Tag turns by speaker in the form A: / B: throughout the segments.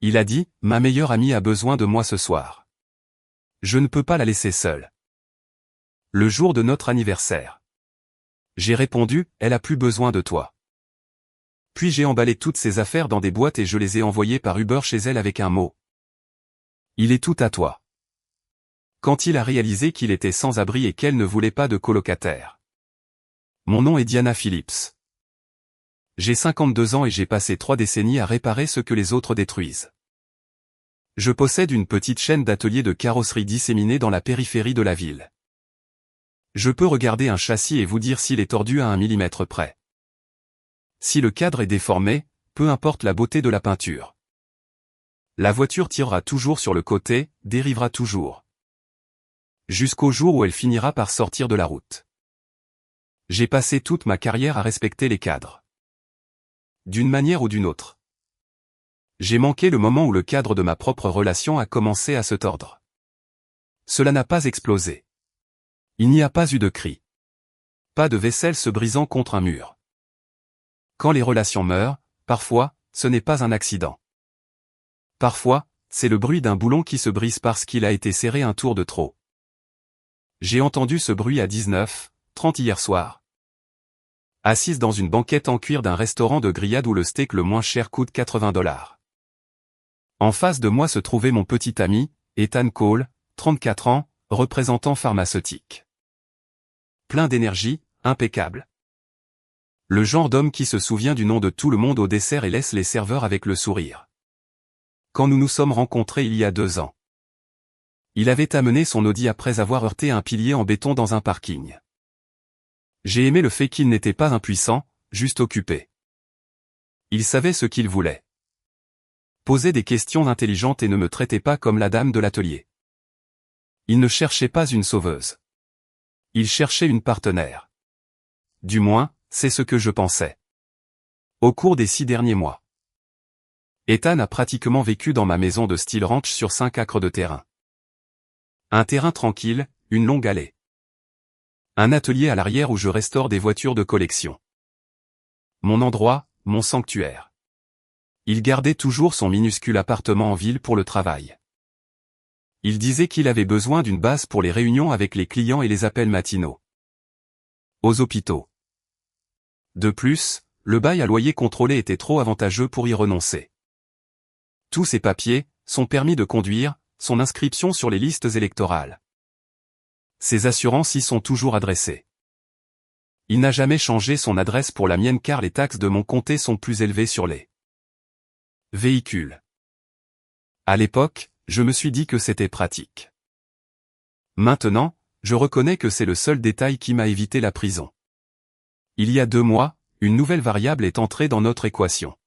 A: Il a dit, ma meilleure amie a besoin de moi ce soir. Je ne peux pas la laisser seule. Le jour de notre anniversaire. J'ai répondu, elle a plus besoin de toi. Puis j'ai emballé toutes ses affaires dans des boîtes et je les ai envoyées par Uber chez elle avec un mot. Il est tout à toi. Quand il a réalisé qu'il était sans abri et qu'elle ne voulait pas de colocataire. Mon nom est Diana Phillips. J'ai 52 ans et j'ai passé 3 décennies à réparer ce que les autres détruisent. Je possède une petite chaîne d'ateliers de carrosserie disséminée dans la périphérie de la ville. Je peux regarder un châssis et vous dire s'il est tordu à 1 millimètre près. Si le cadre est déformé, peu importe la beauté de la peinture. La voiture tirera toujours sur le côté, dérivera toujours. Jusqu'au jour où elle finira par sortir de la route. J'ai passé toute ma carrière à respecter les cadres. D'une manière ou d'une autre. J'ai manqué le moment où le cadre de ma propre relation a commencé à se tordre. Cela n'a pas explosé. Il n'y a pas eu de cri. Pas de vaisselle se brisant contre un mur. Quand les relations meurent, parfois, ce n'est pas un accident. Parfois, c'est le bruit d'un boulon qui se brise parce qu'il a été serré un tour de trop. J'ai entendu ce bruit à 19h30 hier soir. Assise dans une banquette en cuir d'un restaurant de grillade où le steak le moins cher coûte $80. En face de moi se trouvait mon petit ami, Ethan Cole, 34 ans, représentant pharmaceutique. Plein d'énergie, impeccable. Le genre d'homme qui se souvient du nom de tout le monde au dessert et laisse les serveurs avec le sourire. Quand nous nous sommes rencontrés il y a 2 ans. Il avait amené son Audi après avoir heurté un pilier en béton dans un parking. J'ai aimé le fait qu'il n'était pas impuissant, juste occupé. Il savait ce qu'il voulait. Posait des questions intelligentes et ne me traitait pas comme la dame de l'atelier. Il ne cherchait pas une sauveuse. Il cherchait une partenaire. Du moins, c'est ce que je pensais. Au cours des 6 derniers mois. Ethan a pratiquement vécu dans ma maison de style ranch sur 5 acres de terrain. Un terrain tranquille, une longue allée. Un atelier à l'arrière où je restaure des voitures de collection. Mon endroit, mon sanctuaire. Il gardait toujours son minuscule appartement en ville pour le travail. Il disait qu'il avait besoin d'une base pour les réunions avec les clients et les appels matinaux. Aux hôpitaux. De plus, le bail à loyer contrôlé était trop avantageux pour y renoncer. Tous ses papiers, son permis de conduire, son inscription sur les listes électorales. Ses assurances y sont toujours adressées. Il n'a jamais changé son adresse pour la mienne car les taxes de mon comté sont plus élevées sur les véhicules. À l'époque, je me suis dit que c'était pratique. Maintenant, je reconnais que c'est le seul détail qui m'a évité la prison. Il y a 2 mois, une nouvelle variable est entrée dans notre équation.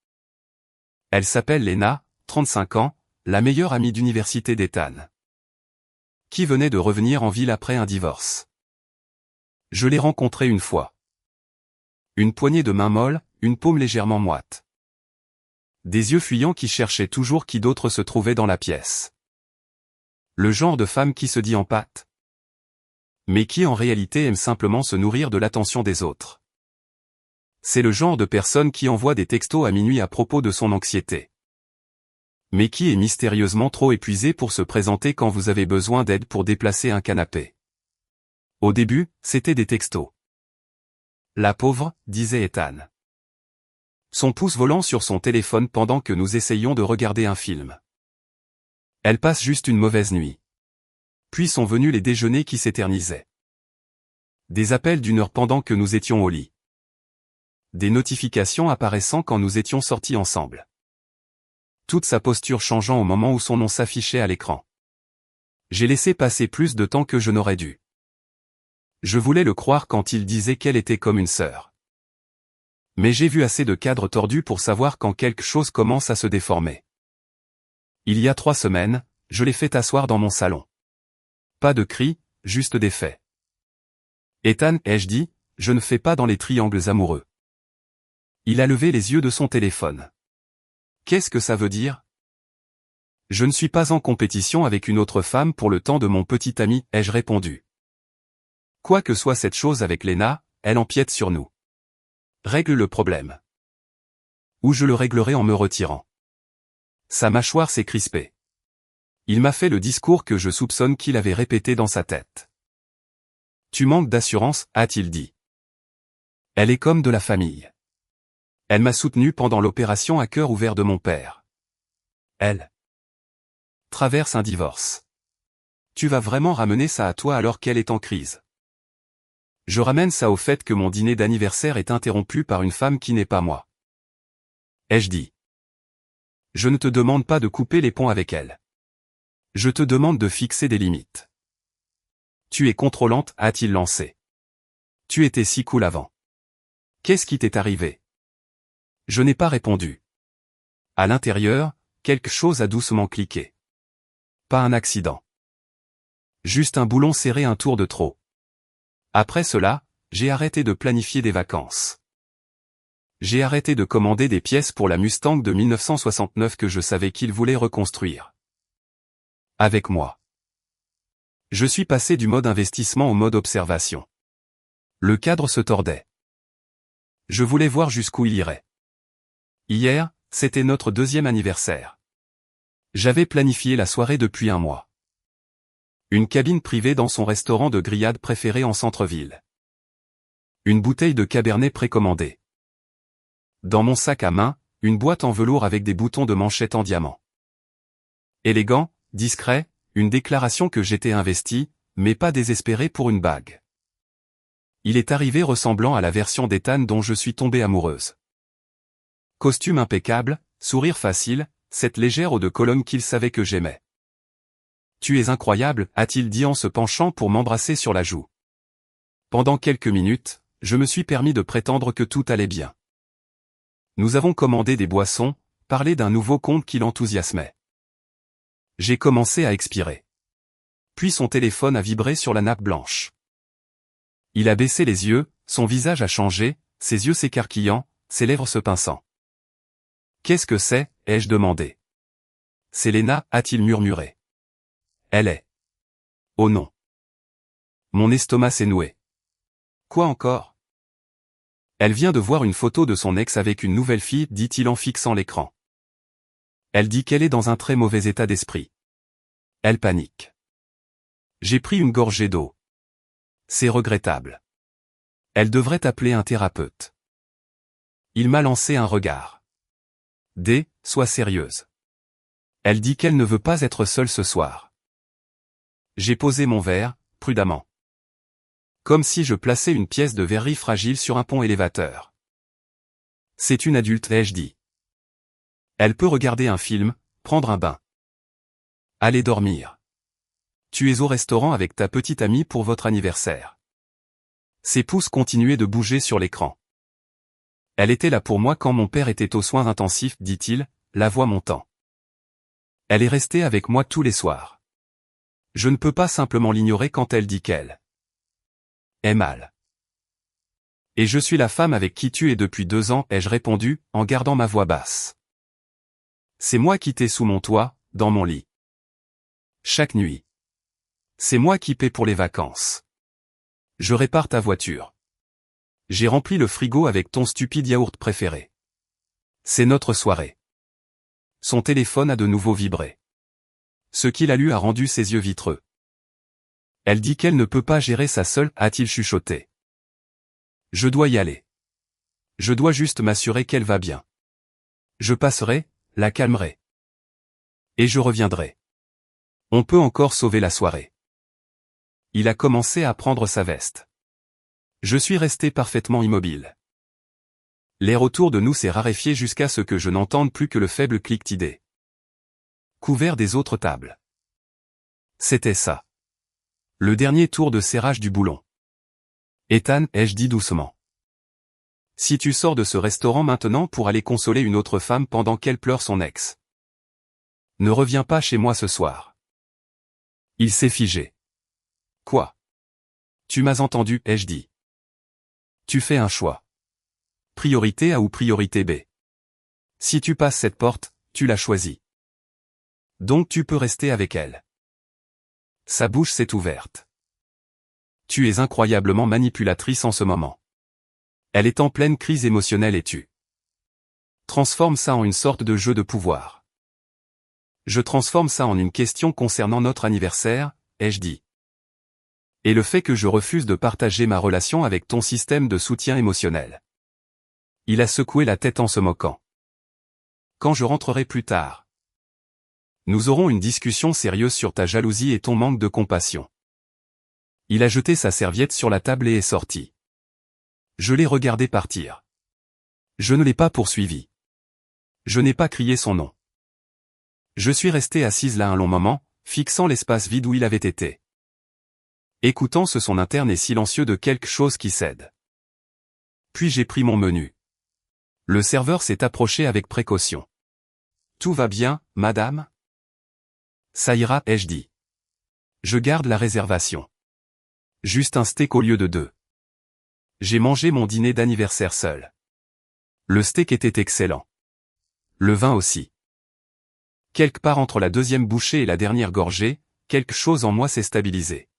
A: Elle s'appelle Lena, 35 ans, la meilleure amie d'université d'Ethan. Qui venait de revenir en ville après un divorce. Je l'ai rencontrée une fois. Une poignée de main molle, une paume légèrement moite. Des yeux fuyants qui cherchaient toujours qui d'autre se trouvait dans la pièce. Le genre de femme qui se dit en pâte. Mais qui en réalité aime simplement se nourrir de l'attention des autres. C'est le genre de personne qui envoie des textos à minuit à propos de son anxiété. Mais qui est mystérieusement trop épuisé pour se présenter quand vous avez besoin d'aide pour déplacer un canapé. Au début, c'était des textos. La pauvre, disait Ethan. Son pouce volant sur son téléphone pendant que nous essayions de regarder un film. Elle passe juste une mauvaise nuit. Puis sont venus les déjeuners qui s'éternisaient. Des appels d'1 heure pendant que nous étions au lit. Des notifications apparaissant quand nous étions sortis ensemble. Toute sa posture changeant au moment où son nom s'affichait à l'écran. J'ai laissé passer plus de temps que je n'aurais dû. Je voulais le croire quand il disait qu'elle était comme une sœur. Mais j'ai vu assez de cadres tordus pour savoir quand quelque chose commence à se déformer. Il y a 3 semaines, je l'ai fait asseoir dans mon salon. Pas de cris, juste des faits. Ethan, ai-je dit, je ne fais pas dans les triangles amoureux. Il a levé les yeux de son téléphone. Qu'est-ce que ça veut dire? Je ne suis pas en compétition avec une autre femme pour le temps de mon petit ami, ai-je répondu. Quoi que soit cette chose avec Lena, elle empiète sur nous. Règle le problème. Ou je le réglerai en me retirant. Sa mâchoire s'est crispée. Il m'a fait le discours que je soupçonne qu'il avait répété dans sa tête. Tu manques d'assurance, a-t-il dit. Elle est comme de la famille. Elle m'a soutenu pendant l'opération à cœur ouvert de mon père. Elle traverse un divorce. Tu vas vraiment ramener ça à toi alors qu'elle est en crise. Je ramène ça au fait que mon dîner d'anniversaire est interrompu par une femme qui n'est pas moi. Ai-je dit. Je ne te demande pas de couper les ponts avec elle. Je te demande de fixer des limites. Tu es contrôlante, a-t-il lancé. Tu étais si cool avant. Qu'est-ce qui t'est arrivé? Je n'ai pas répondu. À l'intérieur, quelque chose a doucement cliqué. Pas un accident. Juste un boulon serré un tour de trop. Après cela, j'ai arrêté de planifier des vacances. J'ai arrêté de commander des pièces pour la Mustang de 1969 que je savais qu'il voulait reconstruire. Avec moi. Je suis passé du mode investissement au mode observation. Le cadre se tordait. Je voulais voir jusqu'où il irait. Hier, c'était notre 2e anniversaire. J'avais planifié la soirée depuis un mois. Une cabine privée dans son restaurant de grillades préféré en centre-ville. Une bouteille de cabernet précommandée. Dans mon sac à main, une boîte en velours avec des boutons de manchette en diamant. Élégant, discret, une déclaration que j'étais investi, mais pas désespéré pour une bague. Il est arrivé ressemblant à la version d'Ethan dont je suis tombé amoureuse. Costume impeccable, sourire facile, cette légère eau de Cologne qu'il savait que j'aimais. Tu es incroyable, a-t-il dit en se penchant pour m'embrasser sur la joue. Pendant quelques minutes, je me suis permis de prétendre que tout allait bien. Nous avons commandé des boissons, parlé d'un nouveau conte qui l'enthousiasmait. J'ai commencé à expirer. Puis son téléphone a vibré sur la nappe blanche. Il a baissé les yeux, son visage a changé, ses yeux s'écarquillant, ses lèvres se pinçant. Qu'est-ce que c'est, ai-je demandé. C'est Léna, a-t-il murmuré. Elle est. Oh non. Mon estomac s'est noué. Quoi encore? Elle vient de voir une photo de son ex avec une nouvelle fille, dit-il en fixant l'écran. Elle dit qu'elle est dans un très mauvais état d'esprit. Elle panique. J'ai pris une gorgée d'eau. C'est regrettable. Elle devrait appeler un thérapeute. Il m'a lancé un regard. Sois sérieuse. Elle dit qu'elle ne veut pas être seule ce soir. J'ai posé mon verre, prudemment. Comme si je plaçais une pièce de verrerie fragile sur un pont élévateur. C'est une adulte, ai-je dit. Elle peut regarder un film, prendre un bain. Aller dormir. Tu es au restaurant avec ta petite amie pour votre anniversaire. Ses pouces continuaient de bouger sur l'écran. Elle était là pour moi quand mon père était aux soins intensifs, dit-il, la voix montant. Elle est restée avec moi tous les soirs. Je ne peux pas simplement l'ignorer quand elle dit qu'elle est mal. Et je suis la femme avec qui tu es depuis 2 ans, ai-je répondu, en gardant ma voix basse. C'est moi qui t'ai sous mon toit, dans mon lit. Chaque nuit. C'est moi qui paie pour les vacances. Je répare ta voiture. J'ai rempli le frigo avec ton stupide yaourt préféré. C'est notre soirée. Son téléphone a de nouveau vibré. Ce qu'il a lu a rendu ses yeux vitreux. Elle dit qu'elle ne peut pas gérer ça seule, a-t-il chuchoté. Je dois y aller. Je dois juste m'assurer qu'elle va bien. Je passerai, la calmerai. Et je reviendrai. On peut encore sauver la soirée. Il a commencé à prendre sa veste. Je suis resté parfaitement immobile. L'air autour de nous s'est raréfié jusqu'à ce que je n'entende plus que le faible cliquetis couvert des autres tables. C'était ça. Le dernier tour de serrage du boulon. Ethan, ai-je dit doucement. Si tu sors de ce restaurant maintenant pour aller consoler une autre femme pendant qu'elle pleure son ex. Ne reviens pas chez moi ce soir. Il s'est figé. Quoi? Tu m'as entendu, ai-je dit. Tu fais un choix. Priorité A ou priorité B. Si tu passes cette porte, tu l'as choisie. Donc tu peux rester avec elle. Sa bouche s'est ouverte. Tu es incroyablement manipulatrice en ce moment. Elle est en pleine crise émotionnelle et tu transformes ça en une sorte de jeu de pouvoir. Je transforme ça en une question concernant notre anniversaire, ai-je dit. Et le fait que je refuse de partager ma relation avec ton système de soutien émotionnel. Il a secoué la tête en se moquant. Quand je rentrerai plus tard, nous aurons une discussion sérieuse sur ta jalousie et ton manque de compassion. Il a jeté sa serviette sur la table et est sorti. Je l'ai regardé partir. Je ne l'ai pas poursuivi. Je n'ai pas crié son nom. Je suis resté assise là un long moment, fixant l'espace vide où il avait été. Écoutant ce son interne et silencieux de quelque chose qui cède. Puis j'ai pris mon menu. Le serveur s'est approché avec précaution. Tout va bien, madame? Ça ira, ai-je dit. Je garde la réservation. Juste un steak au lieu de 2. J'ai mangé mon dîner d'anniversaire seul. Le steak était excellent. Le vin aussi. Quelque part entre la deuxième bouchée et la dernière gorgée, quelque chose en moi s'est stabilisé.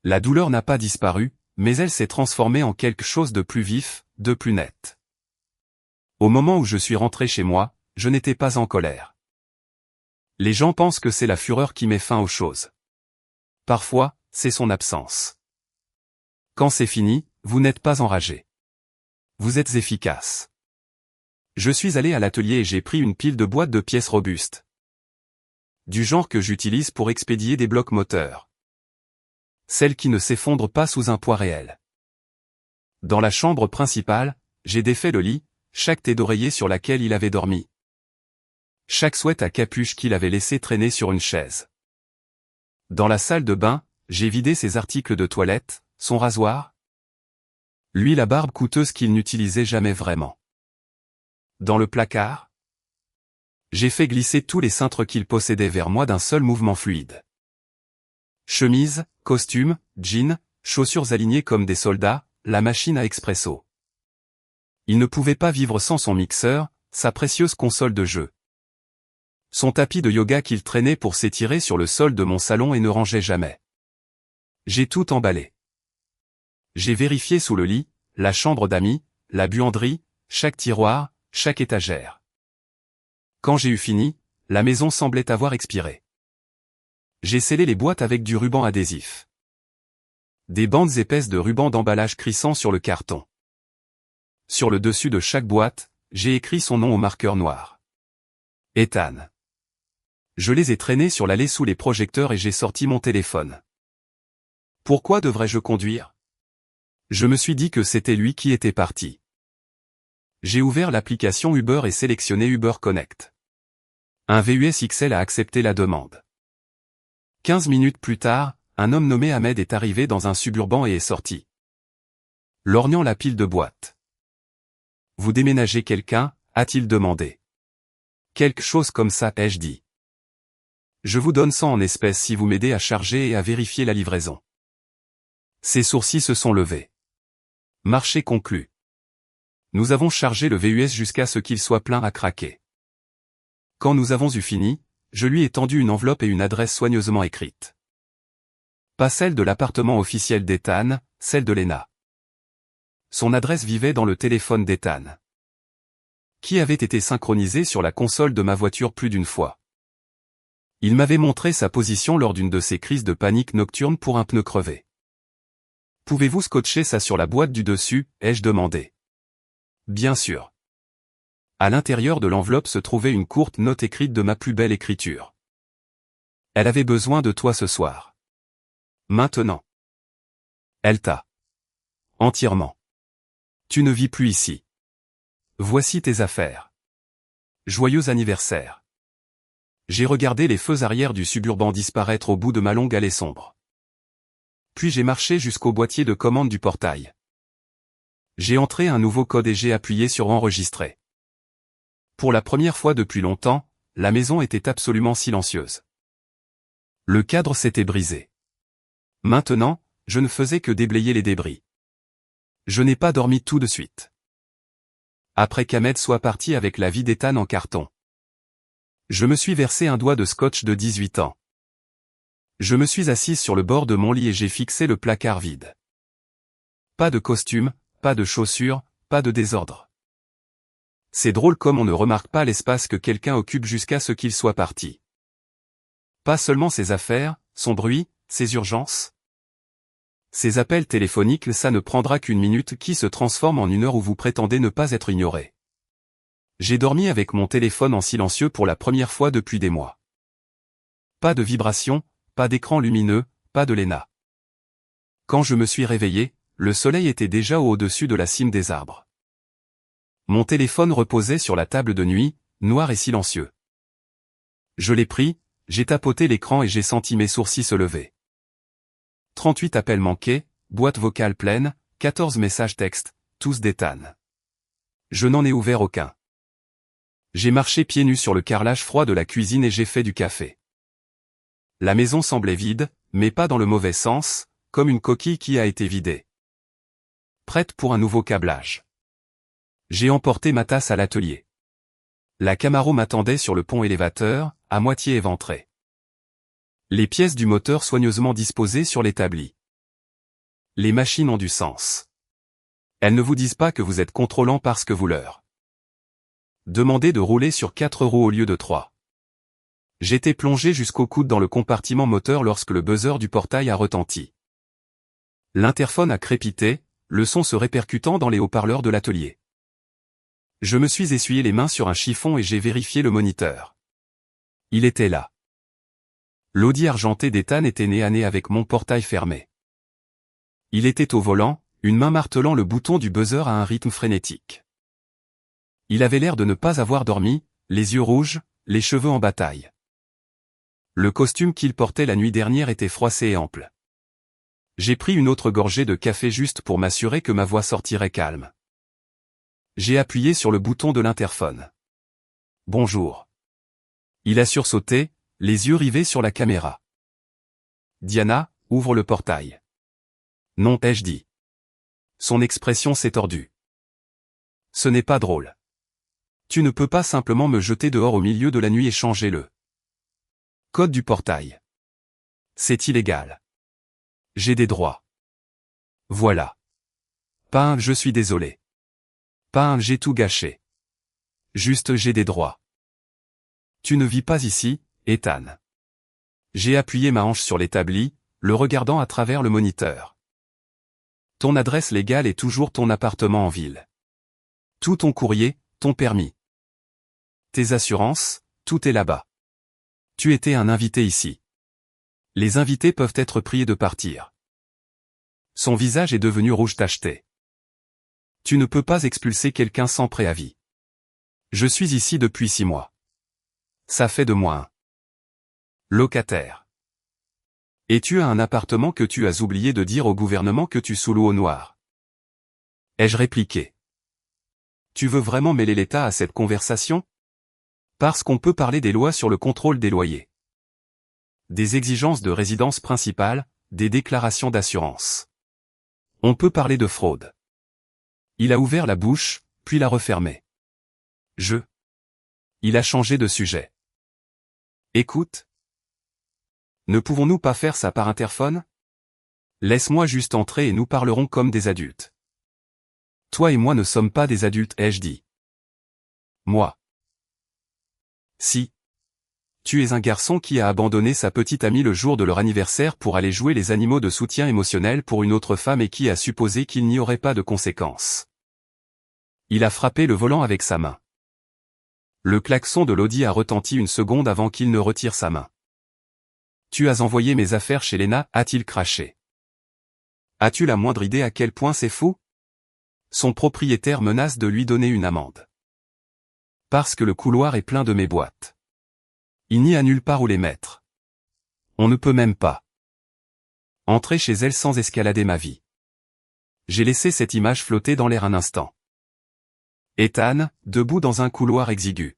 A: La douleur n'a pas disparu, mais elle s'est transformée en quelque chose de plus vif, de plus net. Au moment où je suis rentré chez moi, je n'étais pas en colère. Les gens pensent que c'est la fureur qui met fin aux choses. Parfois, c'est son absence. Quand c'est fini, vous n'êtes pas enragé. Vous êtes efficace. Je suis allé à l'atelier et j'ai pris une pile de boîtes de pièces robustes. Du genre que j'utilise pour expédier des blocs moteurs. Celles qui ne s'effondrent pas sous un poids réel. Dans la chambre principale, j'ai défait le lit, chaque tête d'oreiller sur laquelle il avait dormi. Chaque sweat à capuche qu'il avait laissé traîner sur une chaise. Dans la salle de bain, j'ai vidé ses articles de toilette, son rasoir. L'huile à barbe coûteuse qu'il n'utilisait jamais vraiment. Dans le placard, j'ai fait glisser tous les cintres qu'il possédait vers moi d'un seul mouvement fluide. Chemise, costume, jeans, chaussures alignées comme des soldats, la machine à expresso. Il ne pouvait pas vivre sans son mixeur, sa précieuse console de jeu. Son tapis de yoga qu'il traînait pour s'étirer sur le sol de mon salon et ne rangeait jamais. J'ai tout emballé. J'ai vérifié sous le lit, la chambre d'amis, la buanderie, chaque tiroir, chaque étagère. Quand j'ai eu fini, la maison semblait avoir expiré. J'ai scellé les boîtes avec du ruban adhésif. Des bandes épaisses de ruban d'emballage crissant sur le carton. Sur le dessus de chaque boîte, j'ai écrit son nom au marqueur noir. Ethan. Je les ai traînés sur l'allée sous les projecteurs et j'ai sorti mon téléphone. Pourquoi devrais-je conduire? Je me suis dit que c'était lui qui était parti. J'ai ouvert l'application Uber et sélectionné Uber Connect. Un VUS XL a accepté la demande. 15 minutes plus tard, un homme nommé Ahmed est arrivé dans un suburban et est sorti. Lorgnant la pile de boîtes. Vous déménagez quelqu'un, a-t-il demandé. Quelque chose comme ça, ai-je dit. Je vous donne 100 en espèces si vous m'aidez à charger et à vérifier la livraison. Ses sourcils se sont levés. Marché conclu. Nous avons chargé le VUS jusqu'à ce qu'il soit plein à craquer. Quand nous avons eu fini, je lui ai tendu une enveloppe et une adresse soigneusement écrite. Pas celle de l'appartement officiel d'Ethan, celle de Lena. Son adresse vivait dans le téléphone d'Ethan, qui avait été synchronisé sur la console de ma voiture plus d'une fois. Il m'avait montré sa position lors d'une de ses crises de panique nocturne pour un pneu crevé. Pouvez-vous scotcher ça sur la boîte du dessus, ai-je demandé. Bien sûr. À l'intérieur de l'enveloppe se trouvait une courte note écrite de ma plus belle écriture. Elle avait besoin de toi ce soir. Maintenant. Elle t'a. Entièrement. Tu ne vis plus ici. Voici tes affaires. Joyeux anniversaire. J'ai regardé les feux arrière du suburban disparaître au bout de ma longue allée sombre. Puis j'ai marché jusqu'au boîtier de commande du portail. J'ai entré un nouveau code et j'ai appuyé sur enregistrer. Pour la première fois depuis longtemps, la maison était absolument silencieuse. Le cadre s'était brisé. Maintenant, je ne faisais que déblayer les débris. Je n'ai pas dormi tout de suite. Après qu'Ahmed soit parti avec la vie d'Ethan en carton. Je me suis versé un doigt de scotch de 18 ans. Je me suis assise sur le bord de mon lit et j'ai fixé le placard vide. Pas de costume, pas de chaussures, pas de désordre. C'est drôle comme on ne remarque pas l'espace que quelqu'un occupe jusqu'à ce qu'il soit parti. Pas seulement ses affaires, son bruit, ses urgences. Ces appels téléphoniques, ça ne prendra qu'une minute qui se transforme en une heure où vous prétendez ne pas être ignoré. J'ai dormi avec mon téléphone en silencieux pour la première fois depuis des mois. Pas de vibration, pas d'écran lumineux, pas de Lena. Quand je me suis réveillé, le soleil était déjà au-dessus de la cime des arbres. Mon téléphone reposait sur la table de nuit, noir et silencieux. Je l'ai pris, j'ai tapoté l'écran et j'ai senti mes sourcils se lever. 38 appels manqués, boîte vocale pleine, 14 messages textes, tous d'Ethan. Je n'en ai ouvert aucun. J'ai marché pieds nus sur le carrelage froid de la cuisine et j'ai fait du café. La maison semblait vide, mais pas dans le mauvais sens, comme une coquille qui a été vidée. Prête pour un nouveau câblage. J'ai emporté ma tasse à l'atelier. La Camaro m'attendait sur le pont élévateur, à moitié éventrée. Les pièces du moteur soigneusement disposées sur l'établi. Les machines ont du sens. Elles ne vous disent pas que vous êtes contrôlant parce que vous leur demandez de rouler sur 4 roues au lieu de 3. J'étais plongé jusqu'au coude dans le compartiment moteur lorsque le buzzer du portail a retenti. L'interphone a crépité, le son se répercutant dans les haut-parleurs de l'atelier. Je me suis essuyé les mains sur un chiffon et j'ai vérifié le moniteur. Il était là. L'Audi argenté d'Ethan était nez à nez avec mon portail fermé. Il était au volant, une main martelant le bouton du buzzer à un rythme frénétique. Il avait l'air de ne pas avoir dormi, les yeux rouges, les cheveux en bataille. Le costume qu'il portait la nuit dernière était froissé et ample. J'ai pris une autre gorgée de café juste pour m'assurer que ma voix sortirait calme. J'ai appuyé sur le bouton de l'interphone. Bonjour. Il a sursauté, les yeux rivés sur la caméra. Diana, ouvre le portail. Non, ai-je dit. Son expression s'est tordue. Ce n'est pas drôle. Tu ne peux pas simplement me jeter dehors au milieu de la nuit et changer le code du portail. C'est illégal. J'ai des droits. Voilà. Pas un je suis désolé. Pas un j'ai tout gâché. Juste j'ai des droits. Tu ne vis pas ici, Ethan. J'ai appuyé ma hanche sur l'établi, le regardant à travers le moniteur. Ton adresse légale est toujours ton appartement en ville. Tout ton courrier, ton permis. Tes assurances, tout est là-bas. Tu étais un invité ici. Les invités peuvent être priés de partir. Son visage est devenu rouge tacheté. Tu ne peux pas expulser quelqu'un sans préavis. Je suis ici depuis 6 mois. Ça fait de moi un locataire. Et tu as un appartement que tu as oublié de dire au gouvernement que tu sous-loues au noir. Ai-je répliqué. Tu veux vraiment mêler l'État à cette conversation? Parce qu'on peut parler des lois sur le contrôle des loyers. Des exigences de résidence principale, des déclarations d'assurance. On peut parler de fraude. Il a ouvert la bouche, puis l'a refermée. Il a changé de sujet. Écoute. Ne pouvons-nous pas faire ça par interphone? Laisse-moi juste entrer et nous parlerons comme des adultes. Toi et moi ne sommes pas des adultes, ai-je dit. Moi. Si. Tu es un garçon qui a abandonné sa petite amie le jour de leur anniversaire pour aller jouer les animaux de soutien émotionnel pour une autre femme et qui a supposé qu'il n'y aurait pas de conséquences. Il a frappé le volant avec sa main. Le klaxon de l'Audi a retenti une seconde avant qu'il ne retire sa main. Tu as envoyé mes affaires chez Lena, a-t-il craché. As-tu la moindre idée à quel point c'est fou? Son propriétaire menace de lui donner une amende. Parce que le couloir est plein de mes boîtes. Il n'y a nulle part où les mettre. On ne peut même pas entrer chez elle sans escalader ma vie. J'ai laissé cette image flotter dans l'air un instant. Ethan, debout dans un couloir exigu.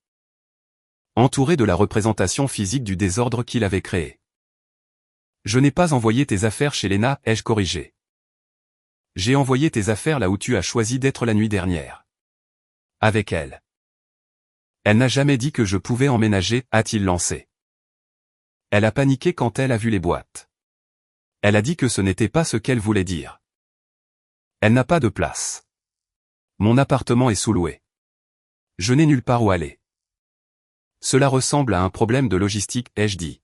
A: Entouré de la représentation physique du désordre qu'il avait créé. Je n'ai pas envoyé tes affaires chez Lena, ai-je corrigé. J'ai envoyé tes affaires là où tu as choisi d'être la nuit dernière. Avec elle. Elle n'a jamais dit que je pouvais emménager, a-t-il lancé. Elle a paniqué quand elle a vu les boîtes. Elle a dit que ce n'était pas ce qu'elle voulait dire. Elle n'a pas de place. Mon appartement est sous-loué. Je n'ai nulle part où aller. Cela ressemble à un problème de logistique, ai-je dit.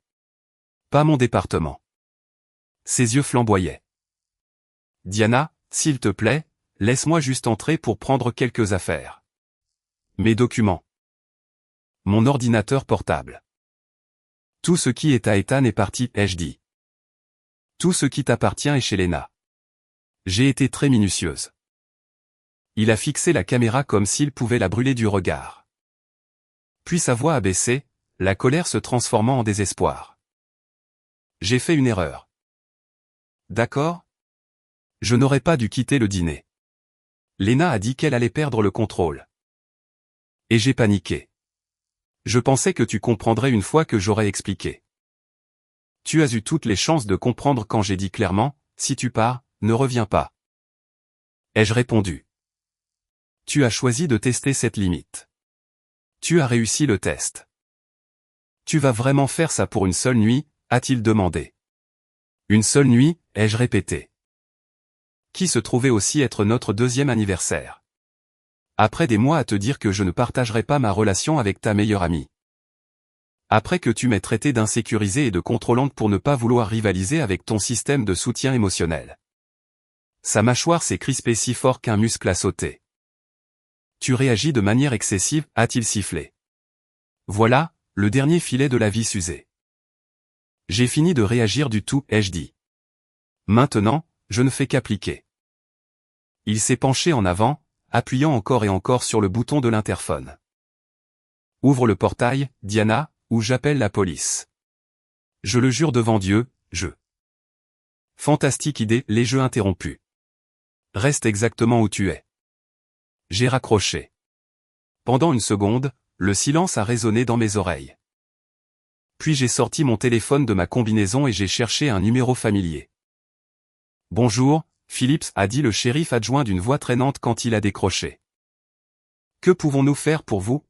A: Pas mon département. Ses yeux flamboyaient. Diana, s'il te plaît, laisse-moi juste entrer pour prendre quelques affaires. Mes documents. Mon ordinateur portable. Tout ce qui est à Ethan est parti, ai-je dit. Tout ce qui t'appartient est chez Lena. J'ai été très minutieuse. Il a fixé la caméra comme s'il pouvait la brûler du regard. Puis sa voix a baissé, la colère se transformant en désespoir. J'ai fait une erreur. D'accord? Je n'aurais pas dû quitter le dîner. Lena a dit qu'elle allait perdre le contrôle. Et j'ai paniqué. Je pensais que tu comprendrais une fois que j'aurais expliqué. Tu as eu toutes les chances de comprendre quand j'ai dit clairement, si tu pars, ne reviens pas. Ai-je répondu. Tu as choisi de tester cette limite. Tu as réussi le test. Tu vas vraiment faire ça pour une seule nuit, a-t-il demandé. Une seule nuit, ai-je répété. Qui se trouvait aussi être notre deuxième anniversaire. Après des mois à te dire que je ne partagerai pas ma relation avec ta meilleure amie. Après que tu m'aies traité d'insécurisée et de contrôlante pour ne pas vouloir rivaliser avec ton système de soutien émotionnel. Sa mâchoire s'est crispée si fort qu'un muscle a sauté. Tu réagis de manière excessive, a-t-il sifflé. Voilà, le dernier filet de la vis usée. J'ai fini de réagir du tout, ai-je dit. Maintenant, je ne fais qu'appliquer. Il s'est penché en avant, appuyant encore et encore sur le bouton de l'interphone. Ouvre le portail, Diana, ou j'appelle la police. Je le jure devant Dieu, je. Fantastique idée, les jeux interrompus. Reste exactement où tu es. J'ai raccroché. Pendant une seconde, le silence a résonné dans mes oreilles. Puis j'ai sorti mon téléphone de ma combinaison et j'ai cherché un numéro familier. Bonjour, Phillips, a dit le shérif adjoint d'une voix traînante quand il a décroché. Que pouvons-nous faire pour vous?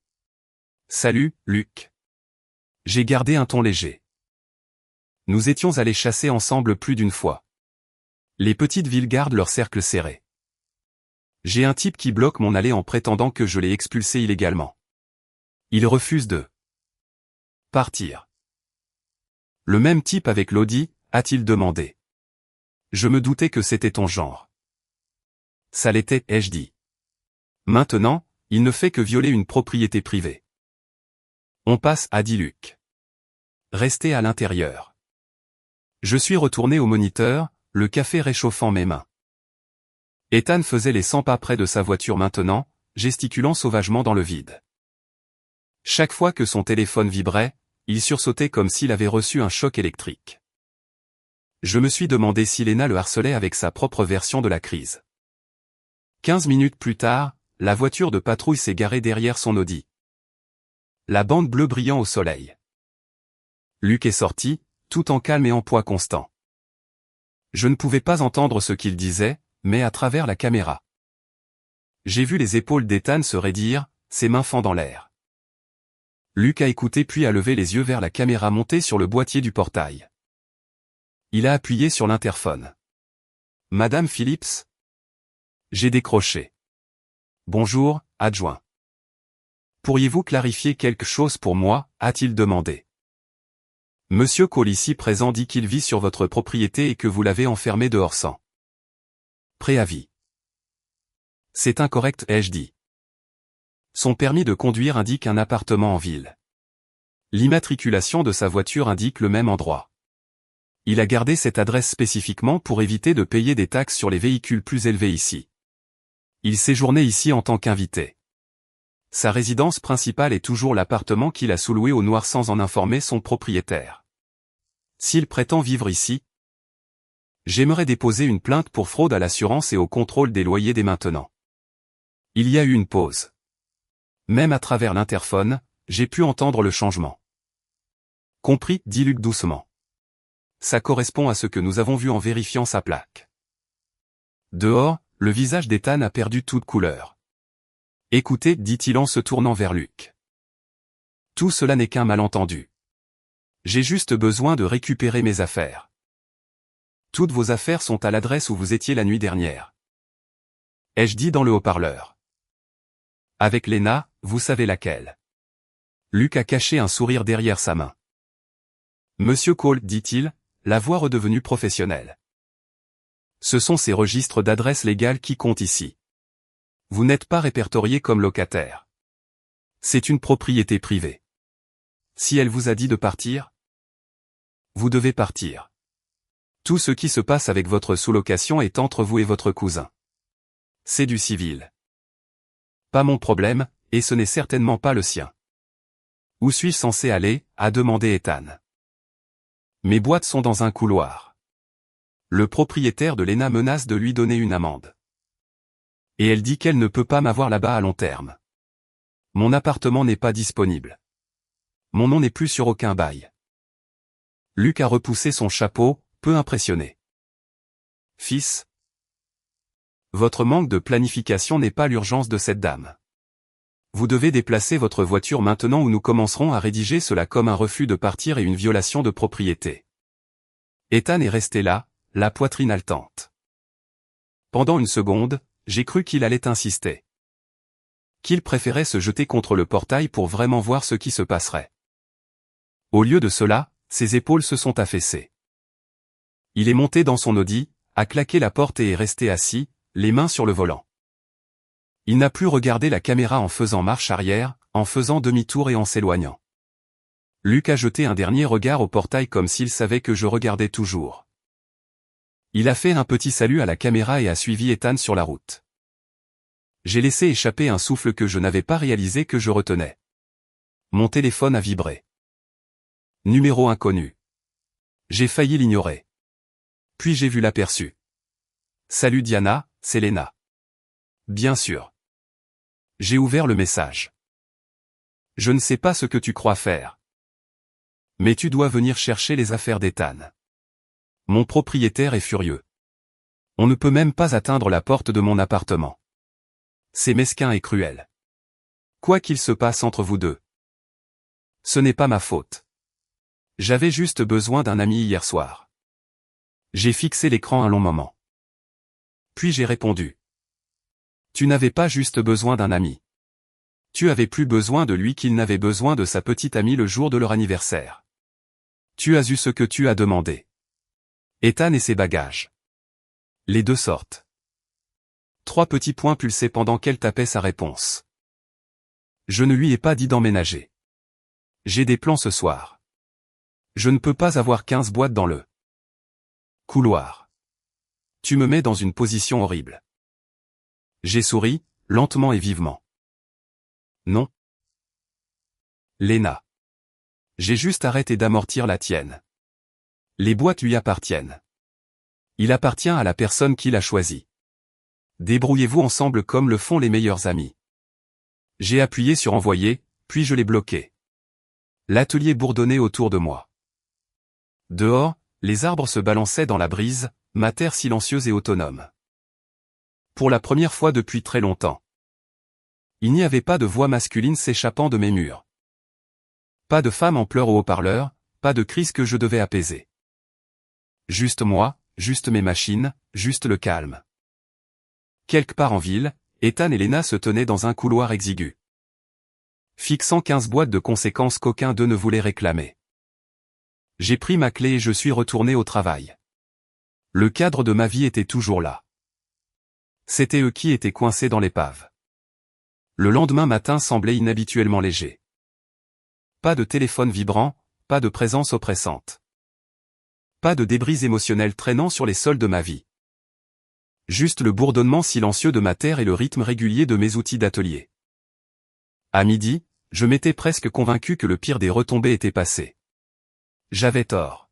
A: Salut, Luc. J'ai gardé un ton léger. Nous étions allés chasser ensemble plus d'une fois. Les petites villes gardent leur cercle serré. J'ai un type qui bloque mon allée en prétendant que je l'ai expulsé illégalement. Il refuse de partir. Le même type avec l'Audi, a-t-il demandé. Je me doutais que c'était ton genre. Ça l'était, ai-je dit. Maintenant, il ne fait que violer une propriété privée. On passe, a dit Luc. Restez à l'intérieur. Je suis retourné au moniteur, le café réchauffant mes mains. Ethan faisait les 100 pas près de sa voiture maintenant, gesticulant sauvagement dans le vide. Chaque fois que son téléphone vibrait, il sursautait comme s'il avait reçu un choc électrique. Je me suis demandé si Lena le harcelait avec sa propre version de la crise. 15 minutes plus tard, la voiture de patrouille s'est garée derrière son Audi. La bande bleue brillant au soleil. Luc est sorti, tout en calme et en poids constant. Je ne pouvais pas entendre ce qu'il disait, mais à travers la caméra. J'ai vu les épaules d'Ethan se raidir, ses mains fendant l'air. Luc a écouté puis a levé les yeux vers la caméra montée sur le boîtier du portail. Il a appuyé sur l'interphone. Madame Phillips? J'ai décroché. Bonjour, adjoint. Pourriez-vous clarifier quelque chose pour moi, a-t-il demandé. Monsieur Cole ici présent dit qu'il vit sur votre propriété et que vous l'avez enfermé dehors sans préavis. C'est incorrect, ai-je dit. Son permis de conduire indique un appartement en ville. L'immatriculation de sa voiture indique le même endroit. Il a gardé cette adresse spécifiquement pour éviter de payer des taxes sur les véhicules plus élevés ici. Il séjournait ici en tant qu'invité. Sa résidence principale est toujours l'appartement qu'il a sous-loué au noir sans en informer son propriétaire. S'il prétend vivre ici, j'aimerais déposer une plainte pour fraude à l'assurance et au contrôle des loyers dès maintenant. Il y a eu une pause. Même à travers l'interphone, j'ai pu entendre le changement. Compris, dit Luc doucement. Ça correspond à ce que nous avons vu en vérifiant sa plaque. Dehors, le visage d'Ethan a perdu toute couleur. Écoutez, dit-il en se tournant vers Luc. Tout cela n'est qu'un malentendu. J'ai juste besoin de récupérer mes affaires. Toutes vos affaires sont à l'adresse où vous étiez la nuit dernière. Ai-je dit dans le haut-parleur. Avec Lena, vous savez laquelle. Luc a caché un sourire derrière sa main. Monsieur Cole, dit-il, la voix redevenue professionnelle. Ce sont ces registres d'adresse légale qui comptent ici. Vous n'êtes pas répertorié comme locataire. C'est une propriété privée. Si elle vous a dit de partir, vous devez partir. Tout ce qui se passe avec votre sous-location est entre vous et votre cousin. C'est du civil. Pas mon problème, et ce n'est certainement pas le sien. Où suis-je censé aller, a demandé Ethan. Mes boîtes sont dans un couloir. Le propriétaire de Lena menace de lui donner une amende. Et elle dit qu'elle ne peut pas m'avoir là-bas à long terme. Mon appartement n'est pas disponible. Mon nom n'est plus sur aucun bail. Luc a repoussé son chapeau, peu impressionné. Fils, votre manque de planification n'est pas l'urgence de cette dame. Vous devez déplacer votre voiture maintenant ou nous commencerons à rédiger cela comme un refus de partir et une violation de propriété. Ethan est resté là, la poitrine haletante. Pendant une seconde, j'ai cru qu'il allait insister. Qu'il préférait se jeter contre le portail pour vraiment voir ce qui se passerait. Au lieu de cela, ses épaules se sont affaissées. Il est monté dans son Audi, a claqué la porte et est resté assis, les mains sur le volant. Il n'a plus regardé la caméra en faisant marche arrière, en faisant demi-tour et en s'éloignant. Luc a jeté un dernier regard au portail comme s'il savait que je regardais toujours. Il a fait un petit salut à la caméra et a suivi Ethan sur la route. J'ai laissé échapper un souffle que je n'avais pas réalisé que je retenais. Mon téléphone a vibré. Numéro inconnu. J'ai failli l'ignorer. Puis j'ai vu l'aperçu. Salut Diana, c'est Lena. Bien sûr. J'ai ouvert le message. Je ne sais pas ce que tu crois faire. Mais tu dois venir chercher les affaires d'Ethan. Mon propriétaire est furieux. On ne peut même pas atteindre la porte de mon appartement. C'est mesquin et cruel. Quoi qu'il se passe entre vous deux. Ce n'est pas ma faute. J'avais juste besoin d'un ami hier soir. J'ai fixé l'écran un long moment. Puis j'ai répondu. Tu n'avais pas juste besoin d'un ami. Tu avais plus besoin de lui qu'il n'avait besoin de sa petite amie le jour de leur anniversaire. Tu as eu ce que tu as demandé. Ethan et ses bagages. Les deux sortent. 3 petits points pulsés pendant qu'elle tapait sa réponse. Je ne lui ai pas dit d'emménager. J'ai des plans ce soir. Je ne peux pas avoir 15 boîtes dans le couloir. Tu me mets dans une position horrible. J'ai souri, lentement et vivement. Non. Lena. J'ai juste arrêté d'amortir la tienne. Les boîtes lui appartiennent. Il appartient à la personne qui l'a choisi. Débrouillez-vous ensemble comme le font les meilleurs amis. J'ai appuyé sur envoyer, puis je l'ai bloqué. L'atelier bourdonnait autour de moi. Dehors, les arbres se balançaient dans la brise, ma terre silencieuse et autonome. Pour la première fois depuis très longtemps. Il n'y avait pas de voix masculine s'échappant de mes murs. Pas de femme en pleurs au haut-parleur, pas de crise que je devais apaiser. Juste moi, juste mes machines, juste le calme. Quelque part en ville, Ethan et Lena se tenaient dans un couloir exigu. Fixant 15 boîtes de conséquences qu'aucun d'eux ne voulait réclamer. J'ai pris ma clé et je suis retourné au travail. Le cadre de ma vie était toujours là. C'était eux qui étaient coincés dans l'épave. Le lendemain matin semblait inhabituellement léger. Pas de téléphone vibrant, pas de présence oppressante. Pas de débris émotionnels traînant sur les sols de ma vie. Juste le bourdonnement silencieux de ma terre et le rythme régulier de mes outils d'atelier. À midi, je m'étais presque convaincu que le pire des retombées était passé. J'avais tort.